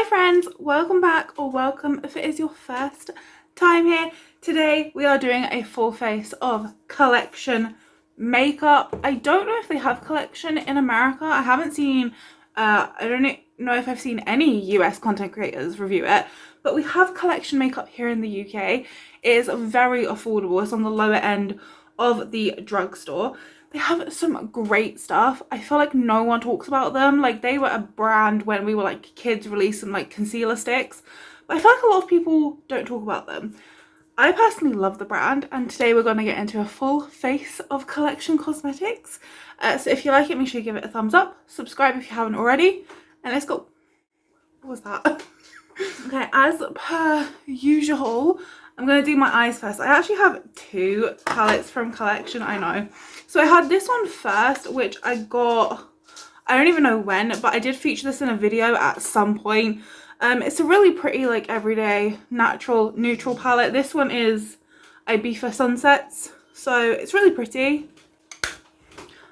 Hi friends, welcome back, or welcome if it is your first time here. Today we are doing a full face of collection makeup. I don't know if they have collection in America. I haven't seen, I don't know if I've seen any US content creators review it, but we have collection makeup here in the UK. It is very affordable. It's on the lower end of the drugstore. They have some great stuff. I feel like no one talks about them. Like, they were a brand when we were like kids, released some like concealer sticks, but I feel like a lot of people don't talk about them. I personally love the brand, and today we're going to get into a full face of collection cosmetics. So if you like it, make sure you give it a thumbs up, subscribe if you haven't already, and let's go. What was that? Okay, as per usual, I'm going to do my eyes first. I actually have two palettes from collection, I know. So I had this one first, which I got, I don't even know when, but I did feature this in a video at some point. It's a really pretty, like, everyday, natural, neutral palette. This one is Ibiza Sunsets, so it's really pretty.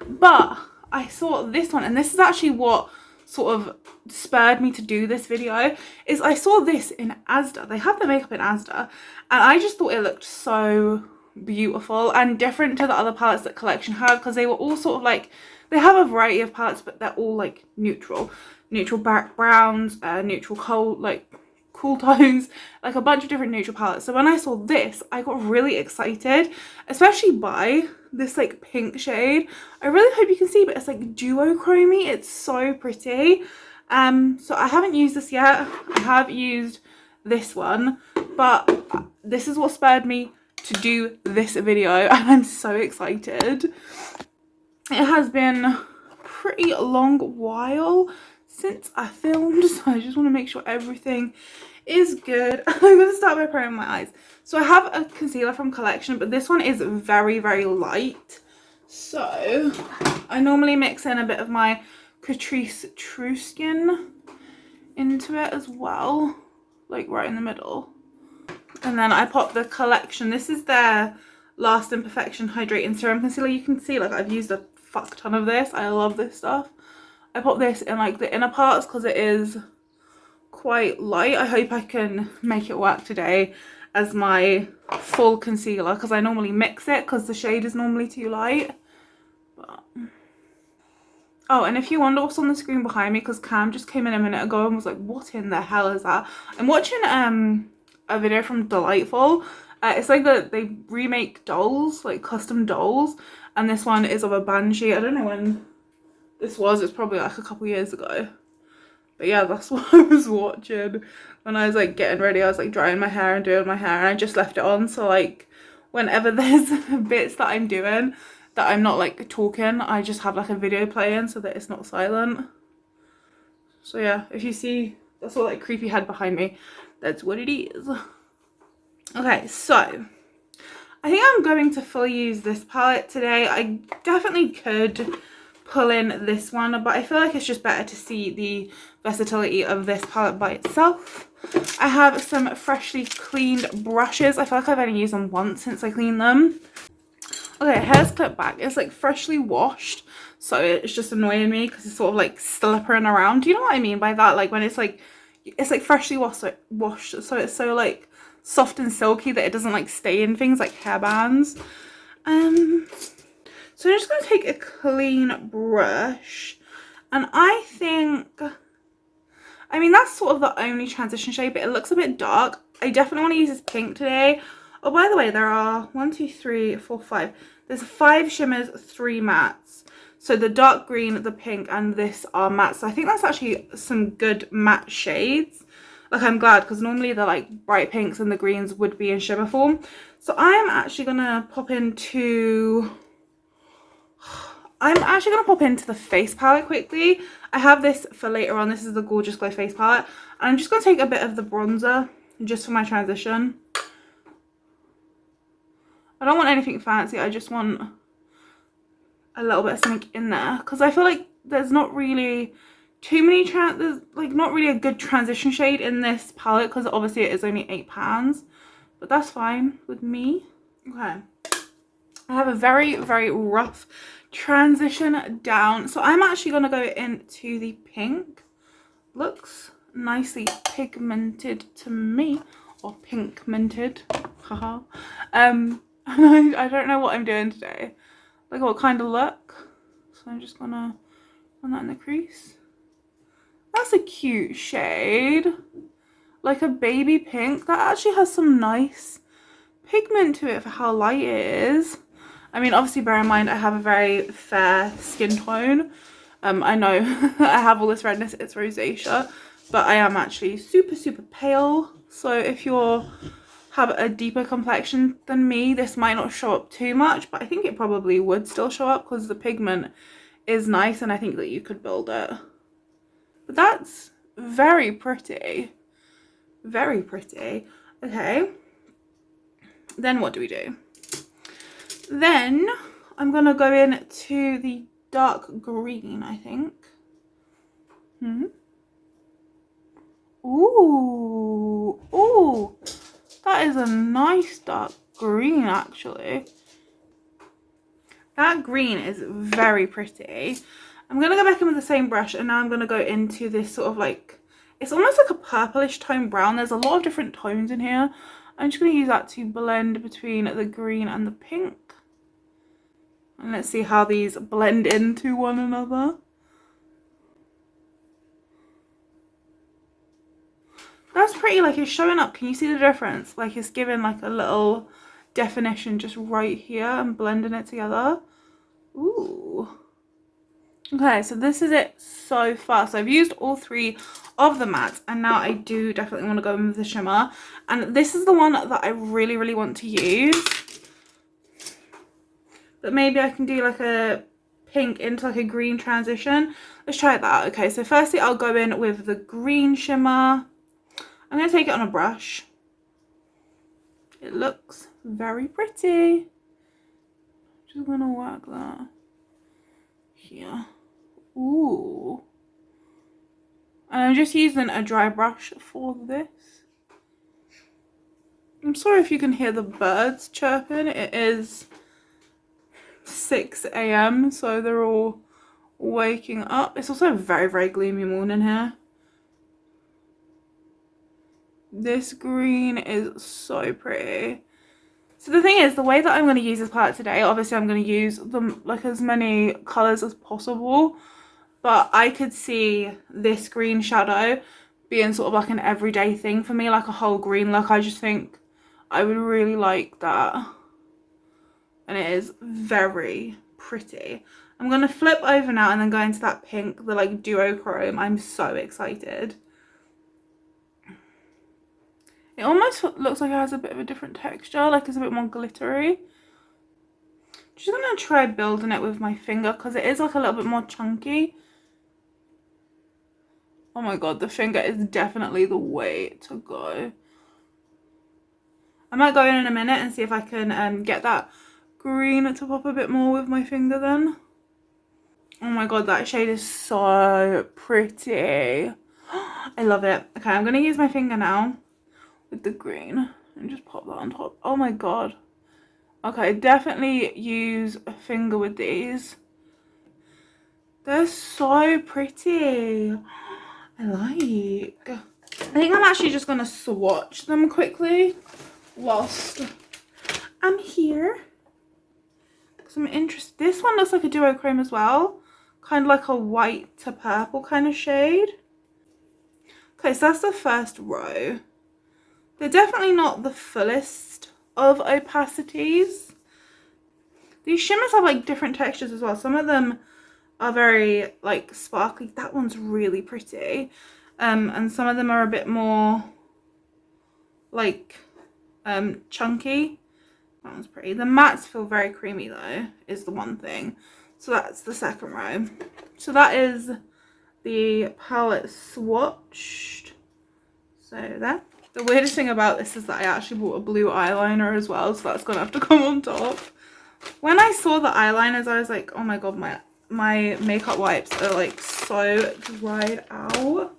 But I saw this one, and this is actually what sort of spurred me to do this video, is I saw this in Asda. They have the makeup in Asda, and I just thought it looked so beautiful and different to the other palettes that collection have, because they were all sort of like, they have a variety of palettes, but they're all like neutral browns, neutral cool tones, like a bunch of different neutral palettes. So when I saw this, I got really excited, especially by this like pink shade. I really hope you can see, but it's like duochromy. It's so pretty. So I haven't used this yet. I have used this one, but this is what spurred me to do this video, and I'm so excited. It has been a pretty long while since I filmed, so I just want to make sure everything is good. I'm going to start by priming my eyes. So I have a concealer from collection, but this one is very, very light. So I normally mix in a bit of my Catrice True Skin into it as well, like right in the middle. And then I pop the collection. This is their Last Imperfection Hydrating Serum Concealer. You can see, like, I've used a fuck ton of this. I love this stuff. I pop this in like the inner parts because it is quite light. I hope I can make it work today as my full concealer, because I normally mix it because the shade is normally too light. But oh, and if you wonder what's on the screen behind me, because Cam just came in a minute ago and was like, what in the hell is that? I'm watching a video from Delightful. It's like they remake dolls, like custom dolls, and this one is of a banshee. I don't know when this was. It's probably like a couple years ago. But yeah, that's what I was watching when I was like getting ready. I was like drying my hair and doing my hair, and I just left it on. So like whenever there's bits that I'm doing that I'm not like talking, I just have like a video playing so that it's not silent. So yeah, if you see that sort of like creepy head behind me, that's what it is. Okay, so I think I'm going to fully use this palette today. I definitely could pull in this one, but I feel like it's just better to see the versatility of this palette by itself. I have some freshly cleaned brushes. I feel like I've only used them once since I cleaned them. Okay, hair's clipped back. It's like freshly washed, so it's just annoying me because it's sort of like slippering around. Do you know what I mean by that? Like when it's like freshly washed, so it's so like soft and silky that it doesn't like stay in things like hairbands. So I'm just going to take a clean brush, and I think, I mean, that's sort of the only transition shade, but it looks a bit dark. I definitely want to use this pink today. Oh, by the way, there are 1, 2, 3, 4, 5. There's 5 shimmers, 3 mattes. So the dark green, the pink, and this are mattes. So I think that's actually some good matte shades. Like, I'm glad, because normally the like bright pinks and the greens would be in shimmer form. So I am actually going to pop into the face palette quickly. I have this for later on. This is the Gorgeous Glow face palette. And I'm just going to take a bit of the bronzer just for my transition. I don't want anything fancy. I just want a little bit of something in there, because I feel like there's not really too many there's like not really a good transition shade in this palette, because obviously it is only £8, but that's fine with me. Okay, I have a very, very rough transition down, so I'm actually going to go into the pink looks nicely pigmented to me, or pigmented. Haha. I don't know what I'm doing today, like what kind of look. So I'm just gonna run that in the crease. That's a cute shade, like a baby pink. That actually has some nice pigment to it for how light it is. I mean, obviously bear in mind I have a very fair skin tone. I know I have all this redness, it's rosacea, but I am actually super pale. So if you have a deeper complexion than me, this might not show up too much, but I think it probably would still show up because the pigment is nice and I think that you could build it. But that's very pretty. Very pretty. Okay. Then what do we do? Then I'm gonna go in to the dark green, I think. Ooh, that is a nice dark green actually. That green is very pretty. I'm gonna go back in with the same brush, and now I'm gonna go into this sort of like, it's almost like a purplish tone brown. There's a lot of different tones in here. I'm just gonna use that to blend between the green and the pink. And let's see how these blend into one another. That's pretty, like it's showing up. Can you see the difference? Like it's giving like a little definition just right here and blending it together. Ooh. Okay, so this is it so far. So I've used all three of the mattes, and now I do definitely want to go in with the shimmer. And this is the one that I really want to use. But maybe I can do like a pink into like a green transition. Let's try that. Okay, so firstly I'll go in with the green shimmer. I'm going to take it on a brush. It looks very pretty. Just going to work that here. Ooh. And I'm just using a dry brush for this. I'm sorry if you can hear the birds chirping. It is 6 AM, so they're all waking up. It's also a very gloomy morning here. This green is so pretty. So the thing is, the way that I'm going to use this palette today, obviously I'm going to use them like as many colours as possible, but I could see this green shadow being sort of like an everyday thing for me, like a whole green look. I just think I would really like that, and it is very pretty. I'm going to flip over now and then go into that pink, the like duochrome. I'm so excited. It almost looks like it has a bit of a different texture, like it's a bit more glittery. Just gonna try building it with my finger because it is like a little bit more chunky. Oh my god, the finger is definitely the way to go. I might go in a minute and see if I can get that green to pop a bit more with my finger then. Oh my god, that shade is so pretty. I love it. Okay, I'm gonna use my finger now with the green and just pop that on top. Oh my god. Okay, definitely use a finger with these. They're so pretty. I like. I think I'm actually just gonna swatch them quickly whilst I'm here, because I'm interested. This one looks like a duochrome as well, kind of like a white to purple kind of shade. Okay, so that's the first row. They're definitely not the fullest of opacities. These shimmers have like different textures as well. Some of them are very like sparkly. That one's really pretty. And some of them are a bit more like chunky. That one's pretty. The mattes feel very creamy though, is the one thing. So that's the second row. So that is the palette swatched. So there. The weirdest thing about this is that I actually bought a blue eyeliner as well, so that's gonna have to come on top. When I saw the eyeliners, I was like, oh my god, my makeup wipes are like so dried out.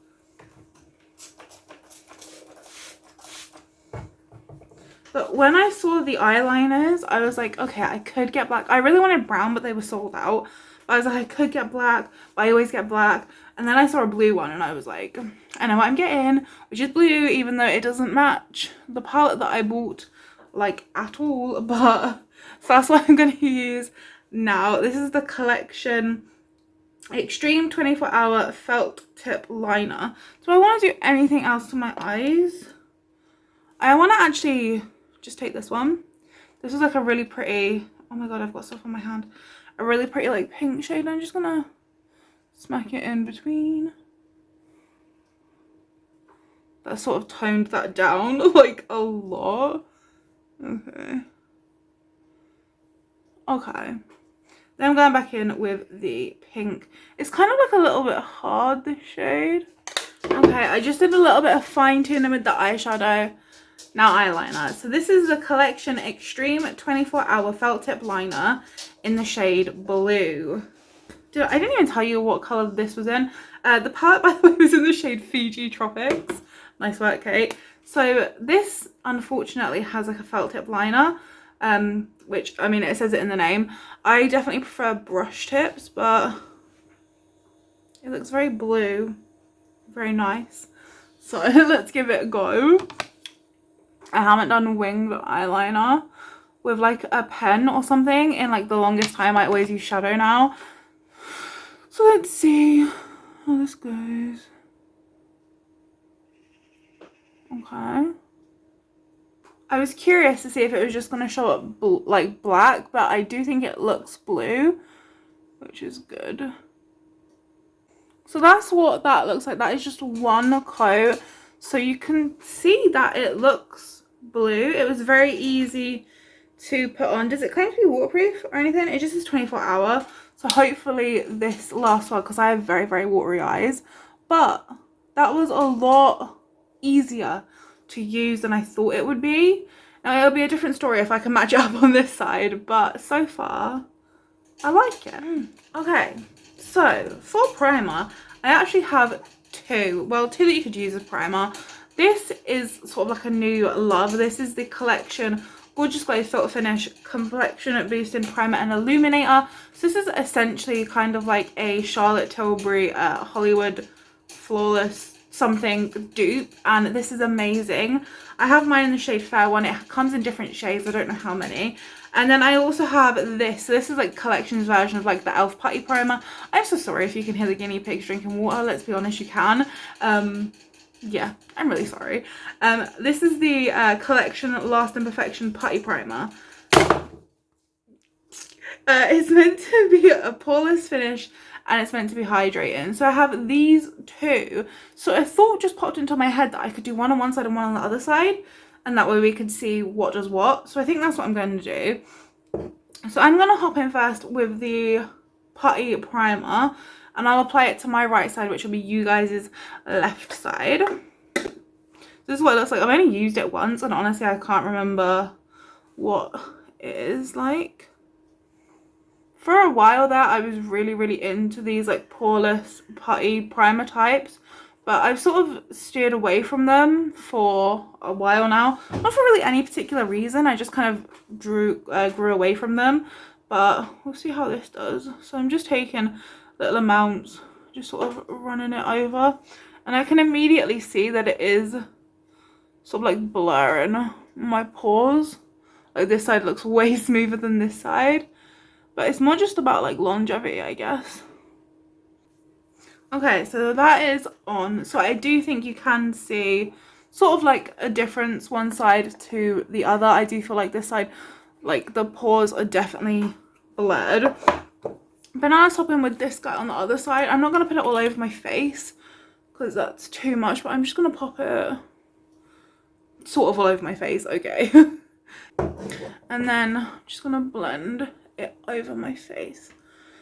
But when I saw the eyeliners, I was like, okay, I could get black. I really wanted brown, but they were sold out. I was like, I could get black, but I always get black. And then I saw a blue one and I was like, I know what I'm getting, which is blue, even though it doesn't match the palette that I bought like at all. But so that's what I'm going to use now. This is the Collection Extreme 24-Hour Felt Tip Liner. Do I want to do anything else to my eyes? I want to actually just take this one. This is like a really pretty, oh my god, I've got stuff on my hand. A really pretty like pink shade. I'm just gonna smack it in between. That sort of toned that down like a lot. Okay. Okay. Then I'm going back in with the pink. It's kind of like a little bit hard, this shade. Okay, I just did a little bit of fine tuning with the eyeshadow. Now eyeliner. So this is the Collection Extreme 24-Hour Felt Tip Liner in the shade Blue. I didn't even tell you what colour this was in. The palette, by the way, was in the shade Fiji Tropics. Nice work, Kate. So this, unfortunately, has like a felt tip liner, which, I mean, it says it in the name. I definitely prefer brush tips, but it looks very blue. Very nice. So let's give it a go. I haven't done winged eyeliner with like a pen or something in like the longest time. I always use shadow now. So let's see how this goes. Okay. I was curious to see if it was just going to show up like black, but I do think it looks blue, which is good. So that's what that looks like. That is just one coat. So you can see that it looks blue. It was very easy to put on. Does it claim to be waterproof or anything? It just says 24-hour. So hopefully this lasts well because I have very, very watery eyes. But that was a lot easier to use than I thought it would be. Now it'll be a different story if I can match it up on this side, but so far I like it. Okay, so for primer I actually have two that you could use as primer. This is sort of like a new love. This is the Collection Gorgeous Glow Filter Finish Complexion Boosting Primer and Illuminator. So this is essentially kind of like a Charlotte Tilbury Hollywood Flawless something dupe, and this is amazing. I have mine in the shade Fair One. It comes in different shades, I don't know how many. And then I also have this. So this is like Collection's version of like the Elf Putty Primer. I'm so sorry if you can hear the guinea pigs drinking water. Let's be honest, you can. Yeah, I'm really sorry. This is the Collection Last Imperfection Putty Primer. It's meant to be a poreless finish and it's meant to be hydrating. So I have these two. So a thought just popped into my head that I could do one on one side and one on the other side, and that way we could see what does what. So I think that's what I'm going to do. So I'm going to hop in first with the putty primer, and I'll apply it to my right side, which will be you guys' left side. This is what it looks like. I've only used it once, and honestly I can't remember what it is like. For a while there, I was really into these like poreless putty primer types, but I've sort of steered away from them for a while now. Not for really any particular reason, I just kind of grew away from them, but we'll see how this does. So I'm just taking little amounts, just sort of running it over, and I can immediately see that it is sort of like blurring my pores. Like this side looks way smoother than this side. But it's more just about like longevity, I guess. Okay, so that is on. So I do think you can see sort of like a difference one side to the other. I do feel like this side, like the pores are definitely blurred. But now let's hop in with this guy on the other side. I'm not going to put it all over my face because that's too much, but I'm just going to pop it sort of all over my face, okay. And then I'm just going to blend it over my face.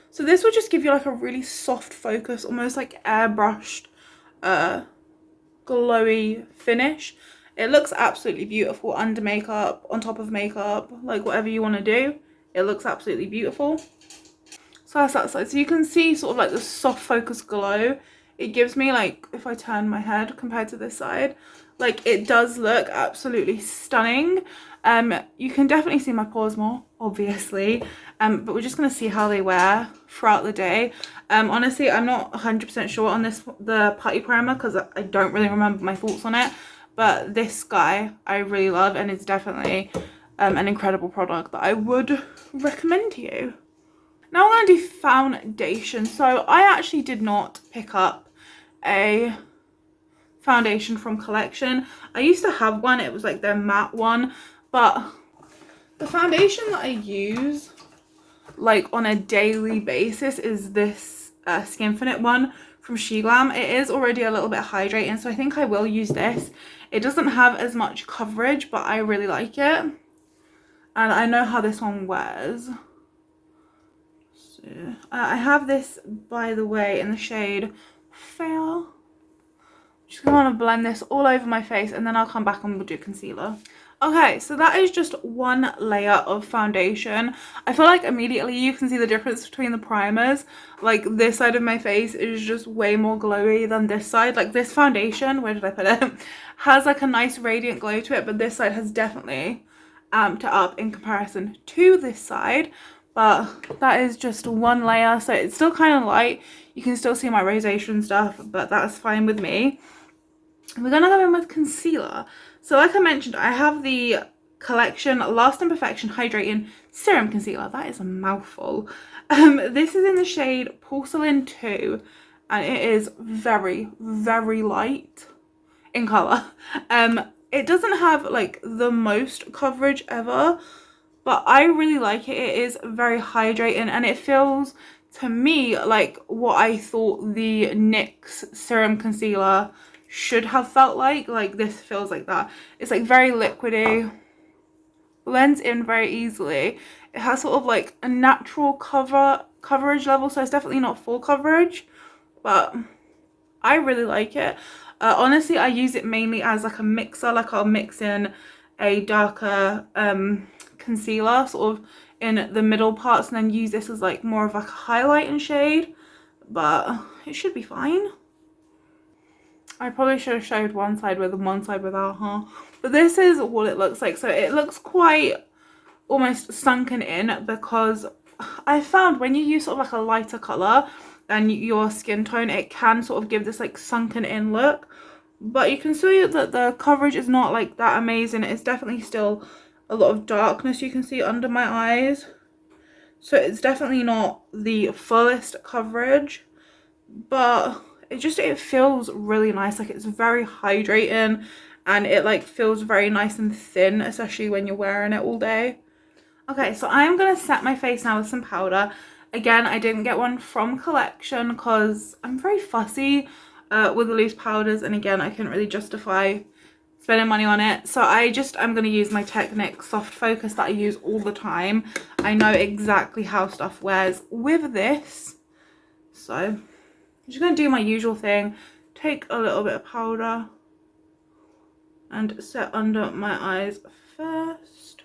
So this will just give you like a really soft focus, almost like airbrushed glowy finish. It looks absolutely beautiful under makeup, on top of makeup, like whatever you want to do, it looks absolutely beautiful. So that's that side. So you can see sort of like the soft focus glow it gives me, like, if I turn my head compared to this side, like, it does look absolutely stunning. You can definitely see my pores more, obviously, but we're just going to see how they wear throughout the day. Honestly, I'm not 100% sure on the putty primer, because I don't really remember my thoughts on it, but this guy I really love, and it's definitely an incredible product that I would recommend to you. Now we're going to do foundation. So I actually did not pick up a foundation from Collection. I used to have one, it was like their matte one, but the foundation that I use like on a daily basis is this Skinfinite one from SheGlam. It is already a little bit hydrating, so I think I will use this. It doesn't have as much coverage, but I really like it, and I know how this one wears. I have this, by the way, in the shade Fair. Just gonna want to blend this all over my face, and then I'll come back and we'll do concealer. Okay, so that is just one layer of foundation. I feel like immediately you can see the difference between the primers. Like, this side of my face is just way more glowy than this side. Like, this foundation, where did I put it, has like a nice radiant glow to it, but this side has definitely amped it up in comparison to this side. But that is just one layer, so it's still kind of light. You can still see my rosacea stuff, but that's fine with me. We're gonna go in with concealer. So like I mentioned, I have the Collection Last in Perfection Hydrating Serum Concealer. That is a mouthful. This is in the shade Porcelain 2, and it is very, very light in colour. It doesn't have like the most coverage ever, but I really like it. It is very hydrating, and it feels to me like what I thought the NYX Serum Concealer should have felt like. Like, this feels like that. It's like very liquidy, blends in very easily. It has sort of like a natural coverage level, so it's definitely not full coverage, but I really like it. Honestly, I use it mainly as like a mixer. Like, I'll mix in a darker concealer sort of in the middle parts, and then use this as like more of like a highlighting shade, but it should be fine. I probably should have showed one side with and one side without, huh? But this is what it looks like. So it looks quite almost sunken in, because I found when you use sort of like a lighter colour than your skin tone, it can sort of give this like sunken in look. But you can see that the coverage is not like that amazing. It's definitely still a lot of darkness you can see under my eyes. So it's definitely not the fullest coverage, but it feels really nice. Like, it's very hydrating, and it like feels very nice and thin, especially when you're wearing it all day. Okay, so I'm gonna set my face now with some powder. Again, I didn't get one from Collection because I'm very fussy with the loose powders, and again, I couldn't really justify spending money on it. So I'm going to use my Technic Soft Focus that I use all the time. I know exactly how stuff wears with this. So I'm just going to do my usual thing. Take a little bit of powder and set under my eyes first.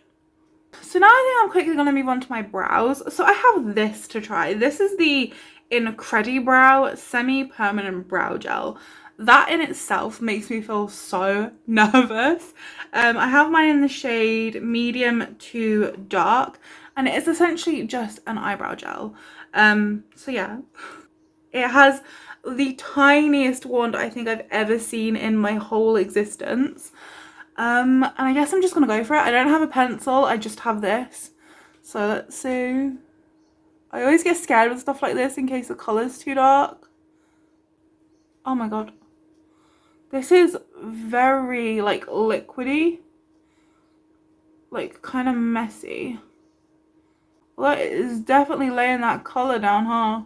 So now I think I'm quickly going to move on to my brows. So I have this to try. This is the Incredibrow Semi-Permanent Brow Gel. That in itself makes me feel so nervous. I have mine in the shade medium to dark, and it is essentially just an eyebrow gel. So yeah, it has the tiniest wand I think I've ever seen in my whole existence. And I guess I'm just gonna go for it. I don't have a pencil, I just have this. So let's see. I always get scared with stuff like this in case the colour's too dark. Oh my god. This is very like liquidy, like kind of messy. Well, it is definitely laying that colour down, huh?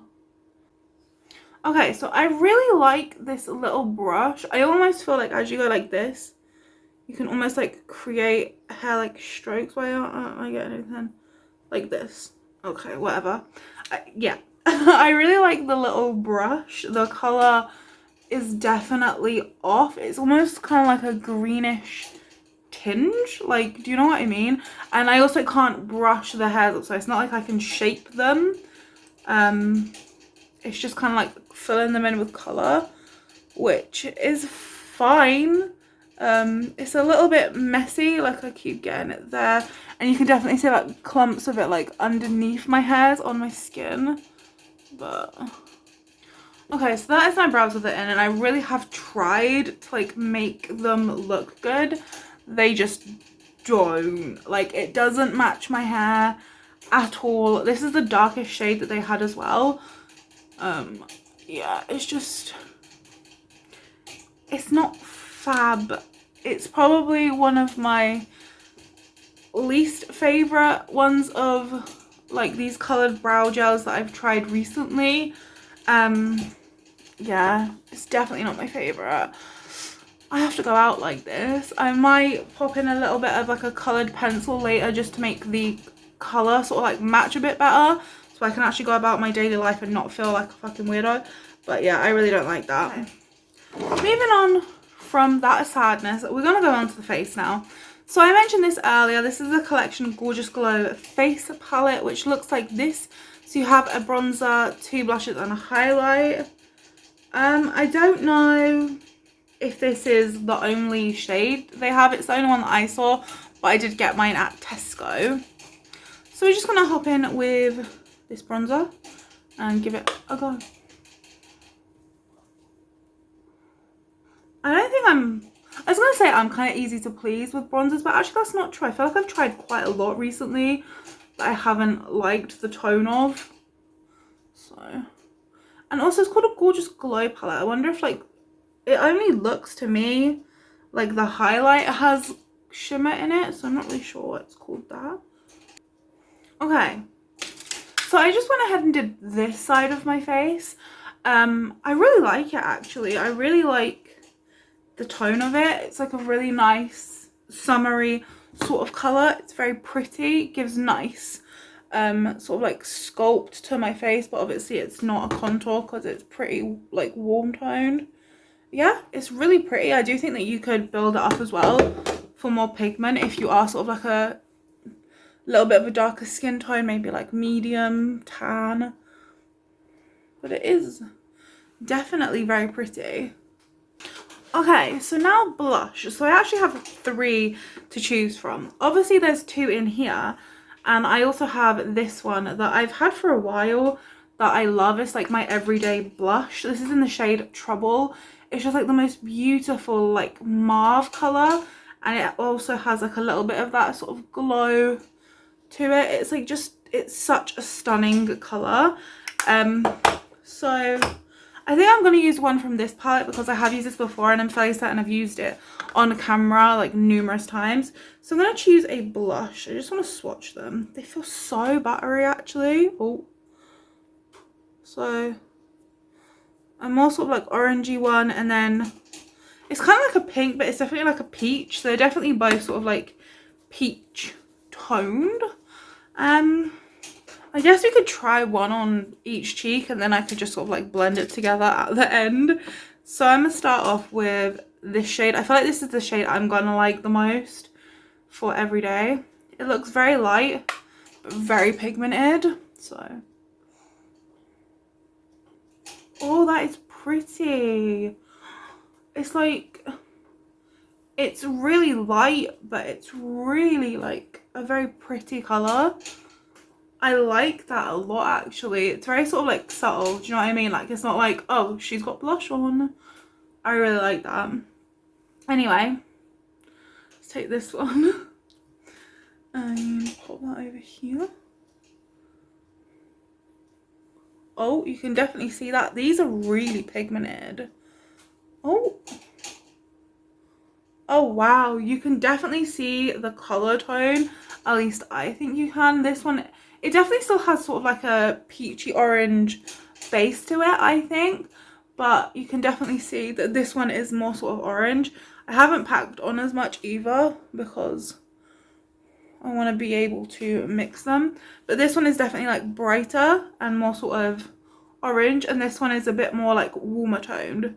Okay, so I really like this little brush. I almost feel like as you go like this, you can almost like create hair like strokes. Why aren't I getting anything like this? Okay, whatever. Yeah, I really like the little brush. The colour is definitely off. It's almost kind of like a greenish tinge, like, do you know what I mean? And I also can't brush the hairs up, so it's not like I can shape them. It's just kind of like filling them in with colour. which is fine. It's a little bit messy, like I keep getting it there, and you can definitely see like clumps of it like underneath my hairs on my skin. But okay, so that is my brows with it in, and I really have tried to like make them look good. They just don't. Like, it doesn't match my hair at all. This is the darkest shade that they had as well. Yeah, it's just, it's not fab. It's probably one of my least favorite ones of like these colored brow gels that I've tried recently. Yeah, it's definitely not my favorite. I have to go out like this. I might pop in a little bit of like a colored pencil later just to make the color sort of like match a bit better, so I can actually go about my daily life and not feel like a fucking weirdo. But yeah, I really don't like that. Okay. Moving on from that sadness, we're gonna go on to the face now. So I mentioned this earlier. This is the collection Gorgeous Glow face palette, which looks like this. So you have a bronzer, 2 blushes and a highlight. I don't know if this is the only shade they have. It's the only one that I saw, but I did get mine at Tesco. So we're just gonna hop in with this bronzer and give it a go. I don't think I was gonna say I'm kind of easy to please with bronzers, but actually that's not true. I feel like I've tried quite a lot recently that I haven't liked the tone of. So, and also it's called a Gorgeous Glow palette. I wonder if like, it only looks to me like the highlight has shimmer in it, so I'm not really sure why it's called that. Okay, so I just went ahead and did this side of my face. I really like it actually. I really like the tone of it. It's like a really nice summery sort of color. It's very pretty. It gives nice sort of like sculpt to my face, but obviously it's not a contour because it's pretty like warm toned. Yeah, it's really pretty. I do think that you could build it up as well for more pigment if you are sort of like a little bit of a darker skin tone, maybe like medium tan. But it is definitely very pretty. Okay, so now blush. So I actually have 3 to choose from. Obviously there's 2 in here, and I also have this one that I've had for a while that I love. It's like my everyday blush. This is in the shade Trouble. It's just like the most beautiful like mauve color, and it also has like a little bit of that sort of glow to it. It's like just, it's such a stunning color. So I think I'm going to use one from this palette because I have used this before and I'm fairly certain I've used it on camera like numerous times. So I'm going to choose a blush. I just want to swatch them. They feel so buttery actually. Oh, so a more sort of like orangey one, and then it's kind of like a pink, but it's definitely like a peach. So they're definitely both sort of like peach toned. I guess we could try one on each cheek and then I could just sort of like blend it together at the end. So I'm gonna start off with this shade. I feel like this is the shade I'm gonna like the most for everyday. It looks very light but very pigmented. So, oh, that is pretty. It's like, it's really light but it's really like a very pretty color. I like that a lot actually. It's very sort of like subtle, do you know what I mean? Like, it's not like, oh, she's got blush on. I really like that. Anyway, let's take this one and pop that over here. Oh, you can definitely see that. These are really pigmented. Oh. Oh wow, you can definitely see the color tone. At least I think you can. This one, it definitely still has sort of like a peachy orange base to it, I think. But you can definitely see that this one is more sort of orange. I haven't packed on as much either because I want to be able to mix them. But this one is definitely like brighter and more sort of orange. And this one is a bit more like warmer toned.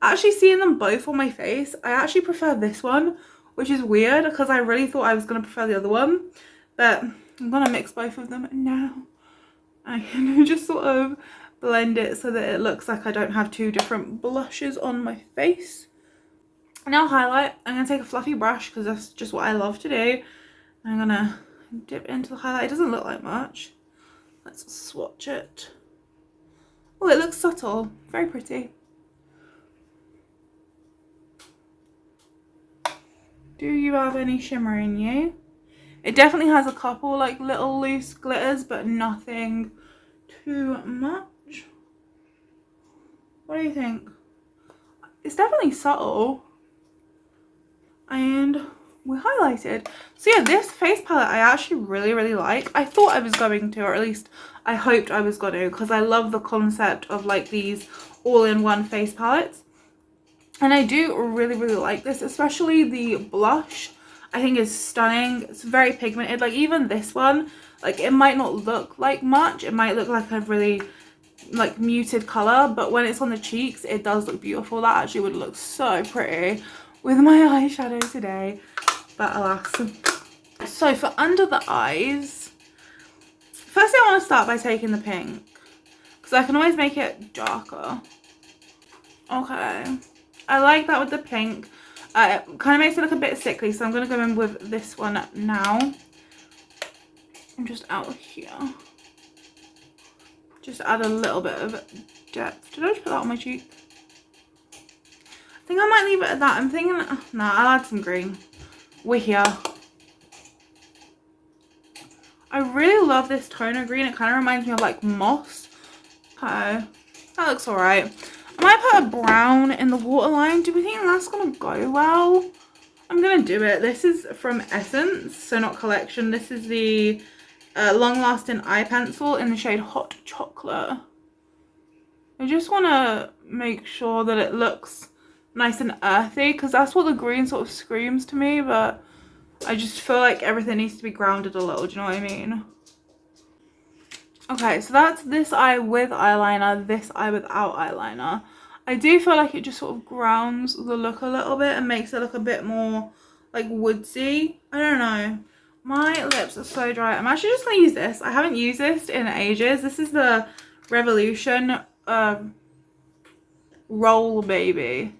Actually, seeing them both on my face, I actually prefer this one, which is weird because I really thought I was going to prefer the other one. But I'm going to mix both of them now. I can just sort of blend it so that it looks like I don't have two different blushes on my face. Now highlight. I'm going to take a fluffy brush because that's just what I love to do. I'm going to dip into the highlight. It doesn't look like much. Let's swatch it. Oh, it looks subtle. Very pretty. Do you have any shimmer in you? It definitely has a couple like little loose glitters, but nothing too much. What do you think? It's definitely subtle. And we highlighted. So yeah, this face palette I actually really like. I thought I was going to, or at least I hoped I was going to, because I love the concept of like these all-in-one face palettes. And I do really like this, especially the blush. I think is stunning. It's very pigmented. Like even this one, like it might not look like much. It might look like a really like muted color, but when it's on the cheeks, it does look beautiful. That actually would look so pretty with my eyeshadow today, but alas. So for under the eyes, firstly I want to start by taking the pink, because I can always make it darker. Okay. I like that with the pink. It kind of makes it look a bit sickly, so I'm going to go in with this one now. I'm just out here. Just add a little bit of depth. Did I just put that on my cheek? I think I might leave it at that. I'm thinking, nah, I'll add some green. We're here. I really love this toner green. It kind of reminds me of like moss. Okay, that looks alright. I might put a brown in the waterline. Do we think that's going to go well? I'm going to do it. This is from Essence, so not Collection. This is the Long Lasting Eye Pencil in the shade Hot Chocolate. I just want to make sure that it looks nice and earthy, because that's what the green sort of screams to me, but I just feel like everything needs to be grounded a little. Do you know what I mean? Okay, so that's this eye with eyeliner, this eye without eyeliner. I do feel like it just sort of grounds the look a little bit and makes it look a bit more like woodsy. I don't know. My lips are so dry. I'm actually just going to use this. I haven't used this in ages. This is the Revolution Roll Baby.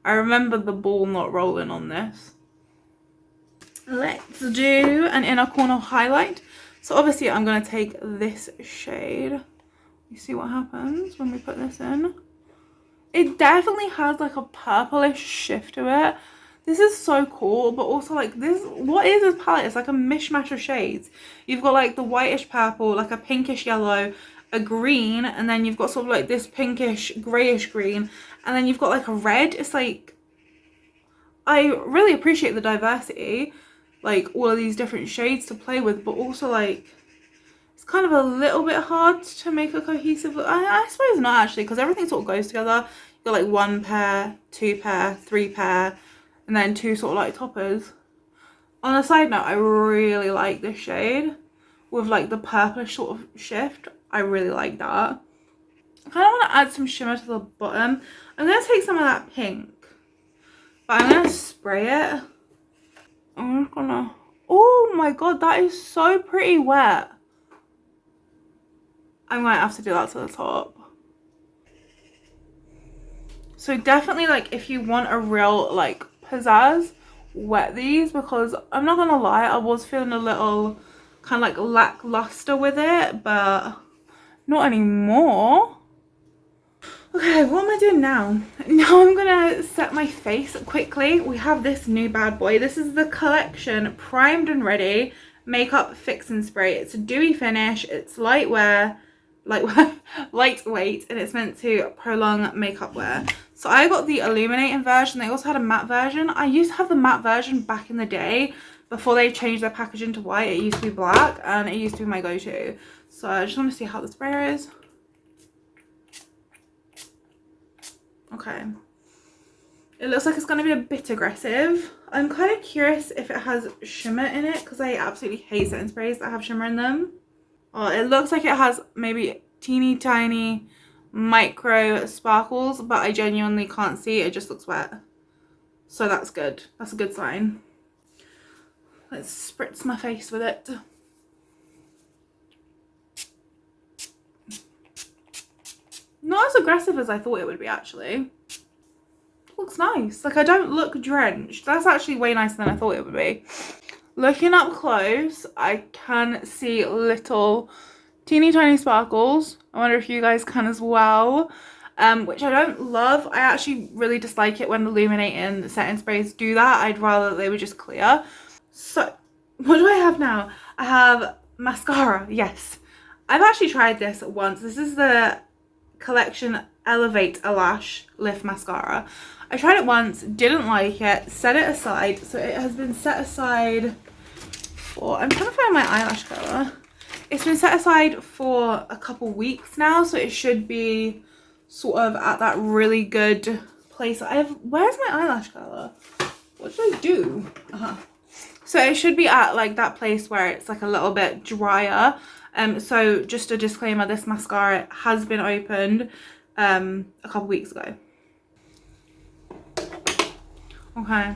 I remember the ball not rolling on this. Let's do an inner corner highlight. So obviously I'm going to take this shade. You see what happens when we put this in? It definitely has like a purplish shift to it. This is so cool, but also like this, what is this palette? It's like a mishmash of shades. You've got like the whitish purple, like a pinkish yellow, a green, and then you've got sort of like this pinkish grayish green, and then you've got like a red. It's like, I really appreciate the diversity, like all of these different shades to play with, but also like it's kind of a little bit hard to make a cohesive look. I suppose not actually, because everything sort of goes together. You've got like 1 pair, 2 pair, 3 pair, and then 2 sort of like toppers. On a side note, I really like this shade with like the purplish sort of shift. I really like that. I kind of want to add some shimmer to the bottom. I'm going to take some of that pink, but I'm going to spray it. I'm just going to... Oh my god, that is so pretty wet. I might have to do that to the top. So definitely like if you want a real like pizzazz, wet these, because I'm not gonna lie, I was feeling a little kind of like lackluster with it, but not anymore. Okay, what am I doing now? Now I'm gonna set my face quickly. We have this new bad boy. This is the Collection Primed and Ready Makeup Fix and Spray. It's a dewy finish. It's lightweight, and it's meant to prolong makeup wear. So I got the illuminating version. They also had a matte version. I used to have the matte version back in the day before they changed their packaging to white. It used to be black and it used to be my go-to. So I just want to see how the sprayer is. Okay, it looks like it's going to be a bit aggressive. I'm kind of curious if it has shimmer in it, because I absolutely hate setting sprays that have shimmer in them. Oh, it looks like it has maybe teeny tiny micro sparkles, but I genuinely can't see. It just looks wet. So that's good. That's a good sign. Let's spritz my face with it. Not as aggressive as I thought it would be, actually. Looks nice. Like, I don't look drenched. That's actually way nicer than I thought it would be. Looking up close, I can see little teeny tiny sparkles. I wonder if you guys can as well. Which I don't love. I actually really dislike it when illuminating setting sprays do that. I'd rather they were just clear. So, what do I have now? I have mascara. Yes. I've actually tried this once. This is the Collection Elevate a Lash Lift Mascara. I tried it once, didn't like it, set it aside. So it has been set aside for, I'm trying to find my eyelash colour. It's been set aside for a couple weeks now, so it should be sort of at that really good place. Where's my eyelash colour? What did I do? So it should be at like that place where it's like a little bit drier. So just a disclaimer, this mascara has been opened a couple weeks ago. Okay,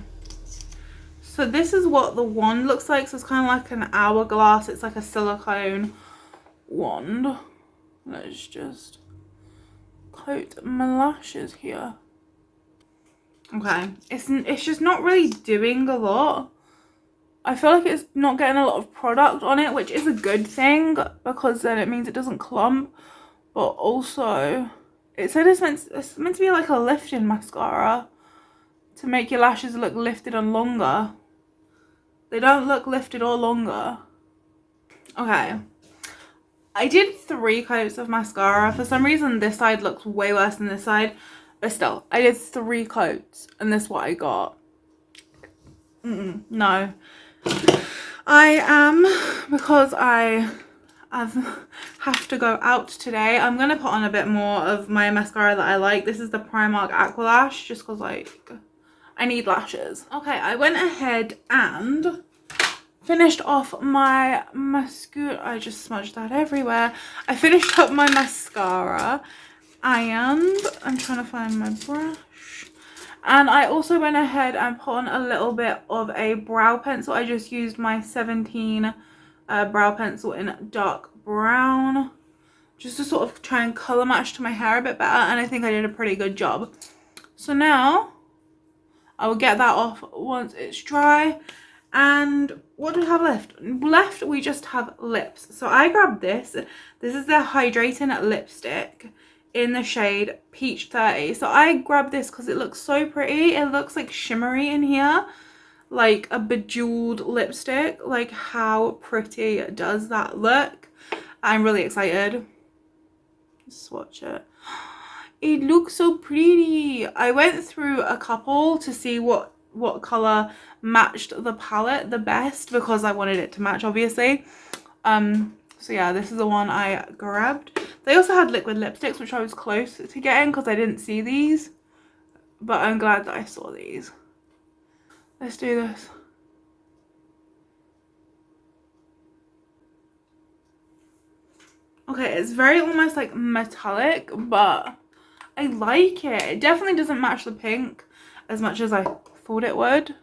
so this is what the wand looks like. So it's kind of like an hourglass. It's like a silicone wand. Let's just coat my lashes here. Okay, it's just not really doing a lot. I feel like it's not getting a lot of product on it, which is a good thing because then it means it doesn't clump. But also, it said it's meant to be like a lifting mascara to make your lashes look lifted and longer. They don't look lifted or longer. Okay. I did 3 coats of mascara. For some reason, this side looks way worse than this side. But still, I did 3 coats and this is what I got. No. I am, because I have to go out today, I'm going to put on a bit more of my mascara that I like. This is the Primark Aqua Lash, just because like I need lashes. Okay, I went ahead and finished off my mascara. I just smudged that everywhere. I finished up my mascara and I'm trying to find my brush. And I also went ahead and put on a little bit of a brow pencil. I just used my 17 brow pencil in dark brown, just to sort of try and colour match to my hair a bit better. And I think I did a pretty good job. So now I will get that off once it's dry. And what do we have left? Left, we just have lips. So I grabbed this. This is the Hydrating Lipstick in the shade Peach 30. So I grabbed this because it looks so pretty. It looks like shimmery in here, like a bejeweled lipstick. Like, how pretty does that look? I'm really excited. Swatch it. It looks so pretty. I went through a couple to see what color matched the palette the best, because I wanted it to match, obviously. So yeah, this is the one I grabbed. They also had liquid lipsticks, which I was close to getting because I didn't see these, but I'm glad that I saw these. Let's do this. Okay, it's very almost like metallic, but I like it. It definitely doesn't match the pink as much as I thought it would,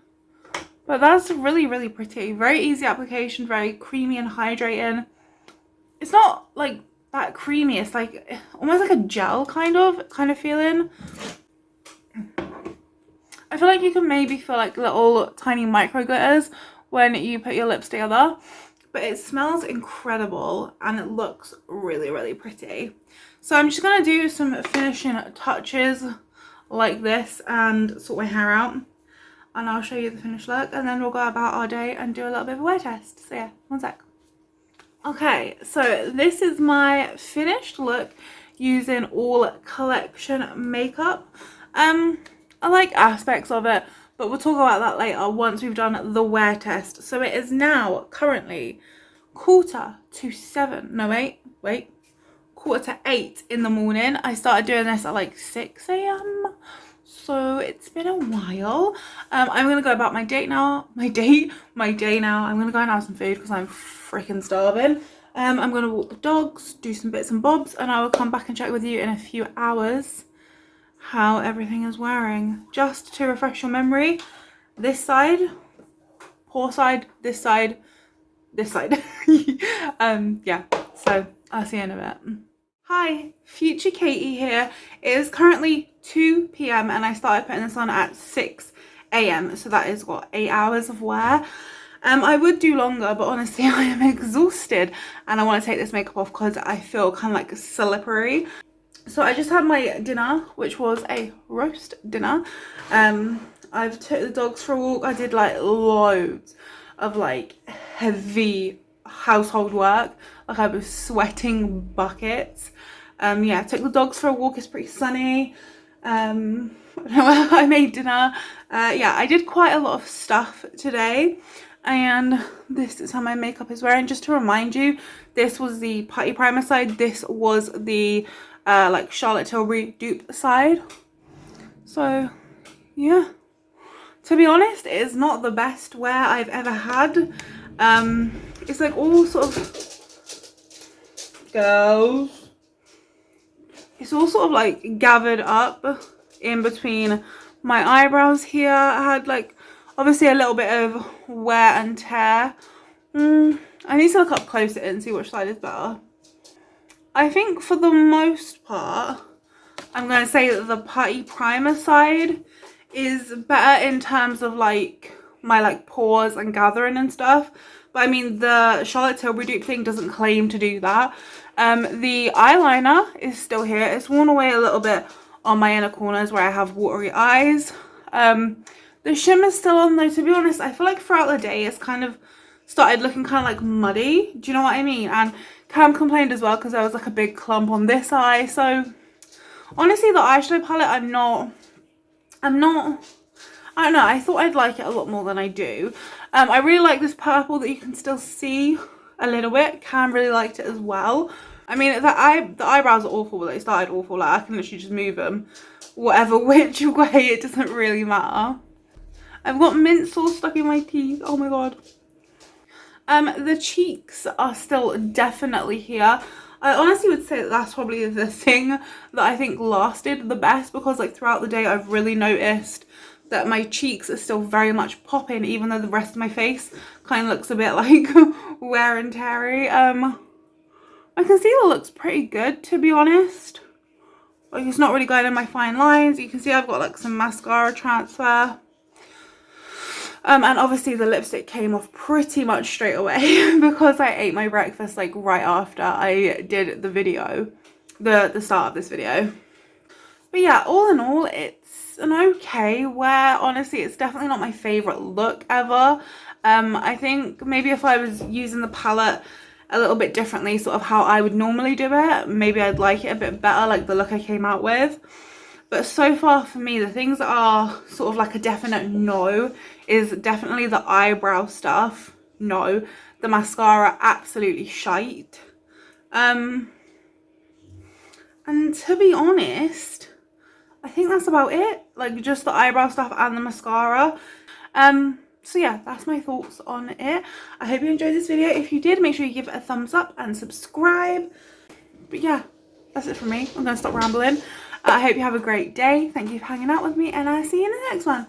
but that's really, really pretty. Very easy application, very creamy and hydrating. It's not like that creamy, it's like almost like a gel kind of feeling. I feel like you can maybe feel like little tiny micro glitters when you put your lips together, but it smells incredible and it looks really, really pretty. So I'm just gonna do some finishing touches like this and sort my hair out, and I'll show you the finished look, and then we'll go about our day and do a little bit of a wear test. So yeah, one sec. Okay, so this is my finished look using all Collection makeup. I like aspects of it, but we'll talk about that later once we've done the wear test. So it is now currently 7:45. No, wait. 7:45 in the morning. I started doing this at like 6 a.m. So it's been a while. I'm gonna go about my day now. I'm gonna go and have some food because I'm freaking starving. I'm gonna walk the dogs, do some bits and bobs, and I will come back and check with you in a few hours how everything is wearing. Just to refresh your memory, this side, paw side, this side, this side. Yeah, so I'll see you in a bit. Hi, future Katie here. It is currently 2 p.m. and I started putting this on at 6 a.m. So that is what, 8 hours of wear. I would do longer, but honestly I am exhausted and I want to take this makeup off because I feel kind of like slippery. So I just had my dinner, which was a roast dinner. I've took the dogs for a walk. I did like loads of like heavy household work. Like I was sweating buckets. Yeah, I took the dogs for a walk. It's pretty sunny. I made dinner. Yeah, I did quite a lot of stuff today. And this is how my makeup is wearing. Just to remind you, this was the putty primer side. This was the like Charlotte Tilbury dupe side. So yeah, to be honest, it is not the best wear I've ever had. It's like all sort of girls. It's all sort of like gathered up in between my eyebrows here. I had like obviously a little bit of wear and tear. I need to look up closer and see which side is better. I think for the most part, I'm going to say that the putty primer side is better in terms of like my like pores and gathering and stuff. But I mean, the Charlotte Tilbury dupe thing doesn't claim to do that. The eyeliner is still here. It's worn away a little bit on my inner corners where I have watery eyes. The shimmer's still on though. To be honest, I feel like throughout the day it's kind of started looking kind of like muddy. Do you know what I mean? And Cam complained as well because there was like a big clump on this eye. So honestly, the eyeshadow palette, I don't know, I thought I'd like it a lot more than I do. I really like this purple that you can still see a little bit. Cam really liked it as well. I mean, the eyebrows are awful, but they started awful. Like I can literally just move them whatever which way, it doesn't really matter. I've got mint sauce stuck in my teeth. Oh my god. The cheeks are still definitely here. I honestly would say that that's probably the thing that I think lasted the best, because like throughout the day I've really noticed that my cheeks are still very much popping, even though the rest of my face kind of looks a bit like wear and teary. My concealer looks pretty good, to be honest. Like it's not really going in my fine lines. You can see I've got like some mascara transfer. And obviously the lipstick came off pretty much straight away because I ate my breakfast like right after I did the video, the start of this video. But yeah, all in all, it's an okay wear. Honestly, it's definitely not my favorite look ever. I think maybe if I was using the palette a little bit differently, sort of how I would normally do it, maybe I'd like it a bit better, like the look I came out with. But so far for me, the things that are sort of like a definite no is definitely the eyebrow stuff. No. The mascara, absolutely shite. And to be honest, I think that's about it. Like just the eyebrow stuff and the mascara. So yeah, that's my thoughts on it. I hope you enjoyed this video. If you did, make sure you give it a thumbs up and subscribe. But yeah, that's it from me. I'm going to stop rambling. I hope you have a great day. Thank you for hanging out with me, and I'll see you in the next one.